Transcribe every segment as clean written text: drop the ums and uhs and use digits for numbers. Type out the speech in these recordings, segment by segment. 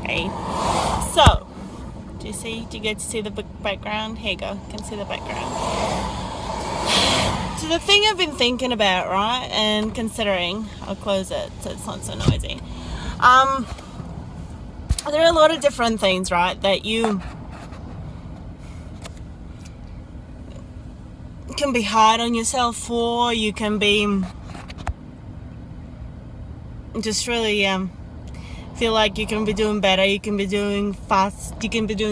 Okay, so do you get to see the background? Here you go, you can see the background. So the thing I've been thinking about, right, and considering, I'll close it so it's not so noisy. There are a lot of different things, right, that you can be hard on yourself for. You can be just really feel like you can be doing better, you can be doing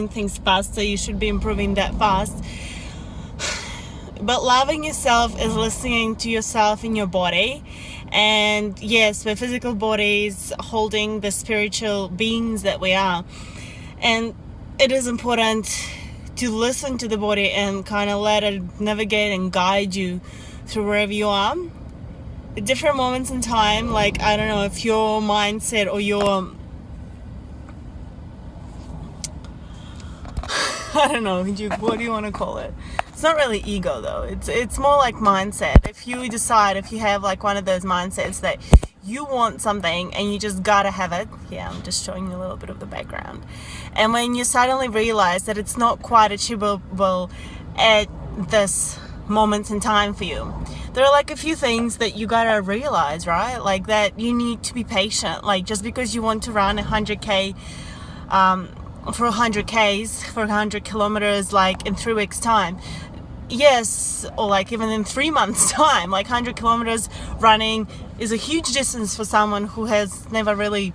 things faster, you should be improving that fast. But loving yourself is listening to yourself in your body. And yes, we're physical bodies holding the spiritual beings that we are. And it is important to listen to the body and kind of let it navigate and guide you through wherever you are. At different moments in time, like, I don't know, if your mindset or your I don't know, what do you want to call it? It's not really ego though. It's more like mindset. If you have like one of those mindsets that you want something and you just gotta have it. Yeah, I'm just showing you a little bit of the background. And when you suddenly realize that it's not quite achievable at this moment in time for you, there are like a few things that you gotta realize, right? Like that you need to be patient. Like just because you want to run 100k for 100Ks, for 100 kilometers, like in 3 weeks time, yes, or like even in 3 months time, like 100 kilometers running is a huge distance for someone who has never really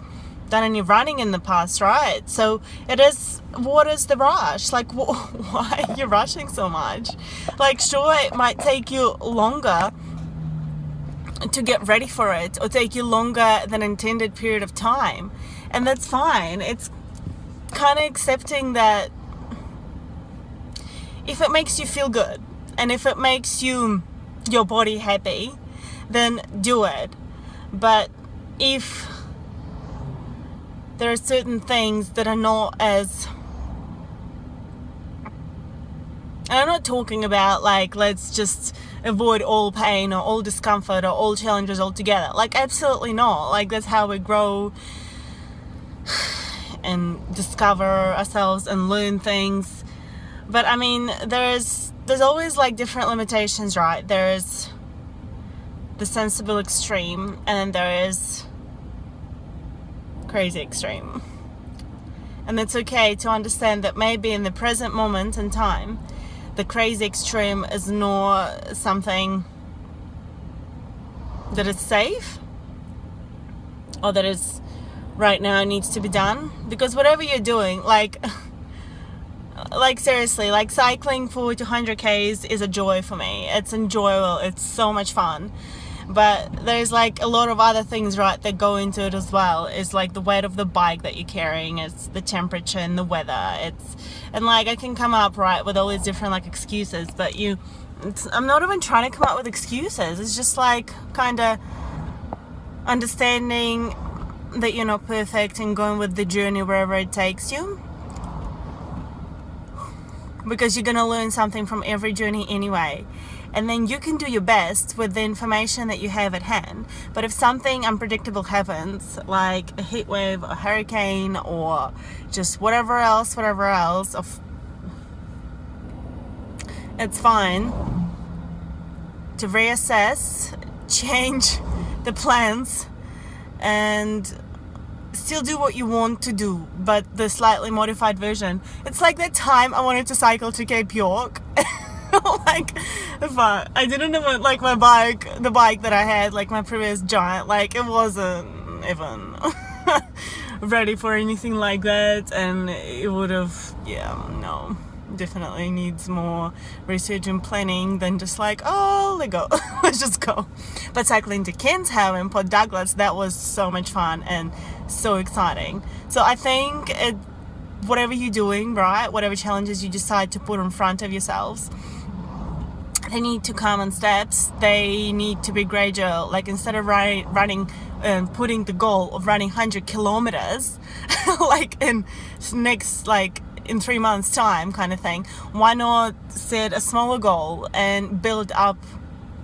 done any running in the past, right? So it is, what is the rush? Like, why are you rushing so much? Like, sure, it might take you longer to get ready for it, or take you longer than intended period of time, and that's fine. It's kind of accepting that if it makes you feel good and if it makes your body happy, then do it. But if there are certain things that are not as, and I'm not talking about like let's just avoid all pain or all discomfort or all challenges altogether, like absolutely not. Like that's how we grow and discover ourselves and learn things. But I mean, there's always like different limitations, right? There's the sensible extreme, and then there is crazy extreme. And it's okay to understand that maybe in the present moment in time, the crazy extreme is not something that is safe or that is right now needs to be done. Because whatever you're doing, like seriously, like cycling for 200Ks is a joy for me. It's enjoyable, it's so much fun. But there's like a lot of other things, right, that go into it as well. It's like the weight of the bike that you're carrying, it's the temperature and the weather, and like I can come up, right, with all these different like excuses, but I'm not even trying to come up with excuses. It's just like kind of understanding that you're not perfect and going with the journey wherever it takes you, because you're going to learn something from every journey anyway, and then you can do your best with the information that you have at hand. But if something unpredictable happens, like a heat wave, a hurricane, or just whatever else, it's fine to reassess, change the plans, and still do what you want to do, but the slightly modified version. It's like that time I wanted to cycle to Cape York. Like, I didn't even like the bike that I had, like my previous Giant, like it wasn't even ready for anything like that, and it would have, definitely needs more research and planning than just like, oh, let's just go. But cycling to Kent's Home in Port Douglas, that was so much fun and so exciting. So I think whatever you're doing, right, whatever challenges you decide to put in front of yourselves, they need to come in steps. They need to be gradual. Like instead of running and putting the goal of running 100 kilometers like in 3 months time kind of thing, why not set a smaller goal and build up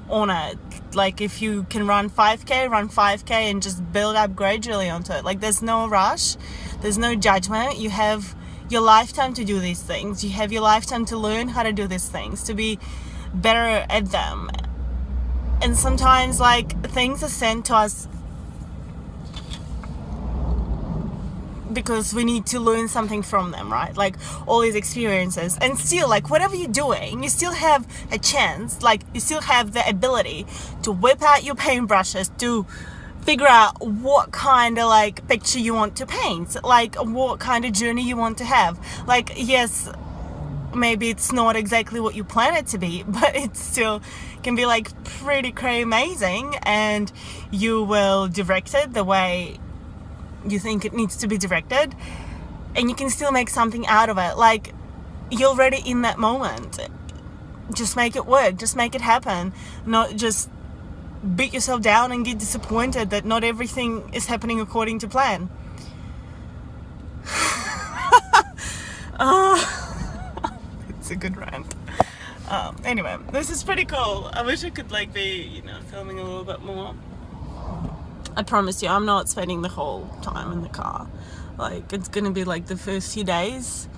on it Like if you can run 5k and just build up gradually onto it. Like there's no rush, there's no judgment. You have your lifetime to do these things. You have your lifetime to learn how to do these things, to be better at them. And sometimes like things are sent to us because we need to learn something from them, right? Like all these experiences. And still, like whatever you're doing, you still have a chance, like you still have the ability to whip out your paintbrushes, to figure out what kind of like picture you want to paint, like what kind of journey you want to have. Like yes, maybe it's not exactly what you plan it to be, but it still can be like pretty amazing, and you will direct it the way you think it needs to be directed, and you can still make something out of it. Like you're already in that moment. Just make it work, just make it happen. Not just beat yourself down and get disappointed that not everything is happening according to plan. It's a good rant. Anyway, this is pretty cool. I wish I could like be, filming a little bit more. I promise you, I'm not spending the whole time in the car. Like, it's gonna be like the first few days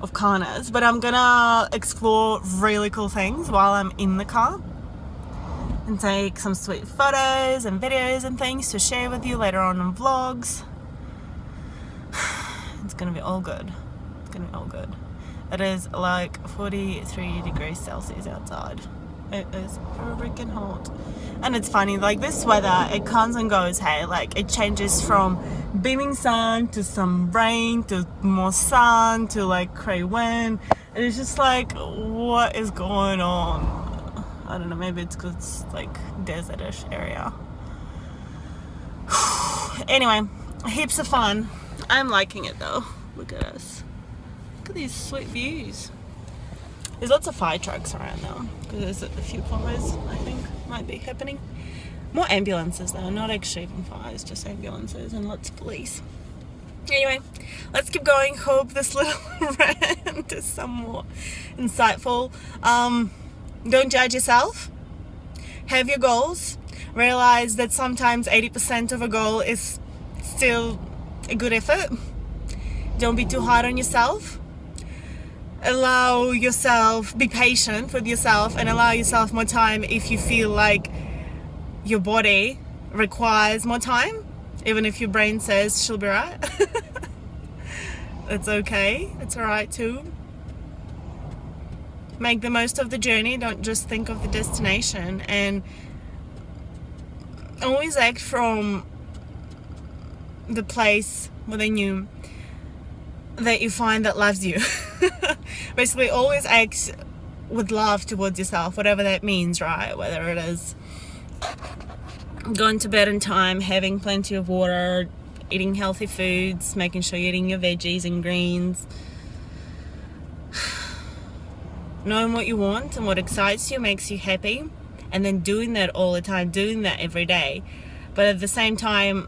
of carnage, but I'm gonna explore really cool things while I'm in the car and take some sweet photos and videos and things to share with you later on in vlogs. It's gonna be all good. It's gonna be all good. It is like 43 degrees Celsius outside. It is freaking hot. And it's funny, like this weather, it comes and goes, hey, like it changes from beaming sun to some rain to more sun to like cray wind. And it's just like, what is going on? I don't know, maybe it's because it's like desert-ish area. Anyway, heaps of fun. I'm liking it though. Look at us. Look at these sweet views. There's lots of fire trucks around now because there's a few fires, I think, might be happening. More ambulances though, not actually even fires, just ambulances, and lots of police. Anyway, let's keep going. Hope this little rant is somewhat insightful. Don't judge yourself. Have your goals. Realize that sometimes 80% of a goal is still a good effort. Don't be too hard on yourself. Allow yourself, be patient with yourself, and allow yourself more time if you feel like your body requires more time, even if your brain says she'll be right. It's okay, it's alright too. Make the most of the journey, don't just think of the destination, and always act from the place within you that you find that loves you. Basically, always act with love towards yourself, whatever that means, right? Whether it is going to bed in time, having plenty of water, eating healthy foods, making sure you're eating your veggies and greens, knowing what you want and what excites you, makes you happy, and then doing that all the time, doing that every day, but at the same time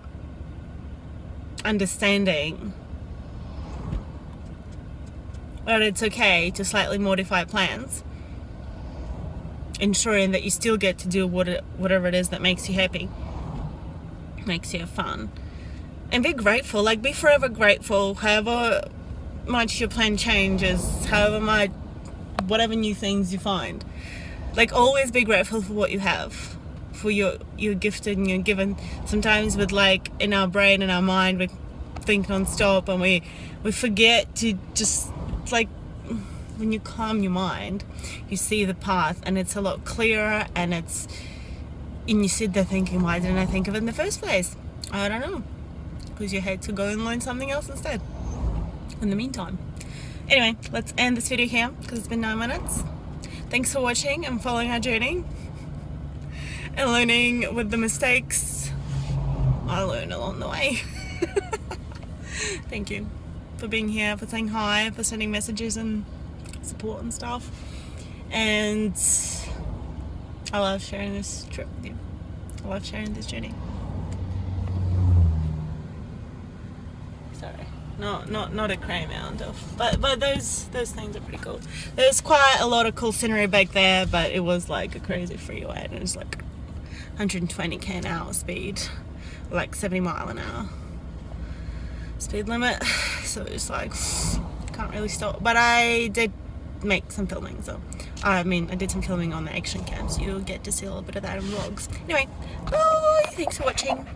understanding that it's okay to slightly modify plans, ensuring that you still get to do whatever it is that makes you happy, makes you have fun, and be grateful. Like, be forever grateful, however much your plan changes, however much, whatever new things you find. Like, always be grateful for what you have, for you're gifted and you're given. Sometimes with like in our brain and our mind we think non-stop, and we forget to just, like, when you calm your mind, you see the path, and it's a lot clearer, and you sit there thinking, why didn't I think of it in the first place? I don't know, because you had to go and learn something else instead in the meantime. Anyway, let's end this video here because it's been 9 minutes. Thanks for watching and following our journey and learning with the mistakes I learned along the way. Thank you for being here, for saying hi, for sending messages and support and stuff. And I love sharing this trip with you. I love sharing this journey. Sorry, not a cray amount of, but those things are pretty cool. There's quite a lot of cool scenery back there, but it was like a crazy freeway, and it's like 120k an hour speed, like 70 mile an hour speed limit. So it's like, can't really stop. But I did make some filming, so I did some filming on the action cam, so you'll get to see a little bit of that in vlogs. Anyway, bye, thanks for watching.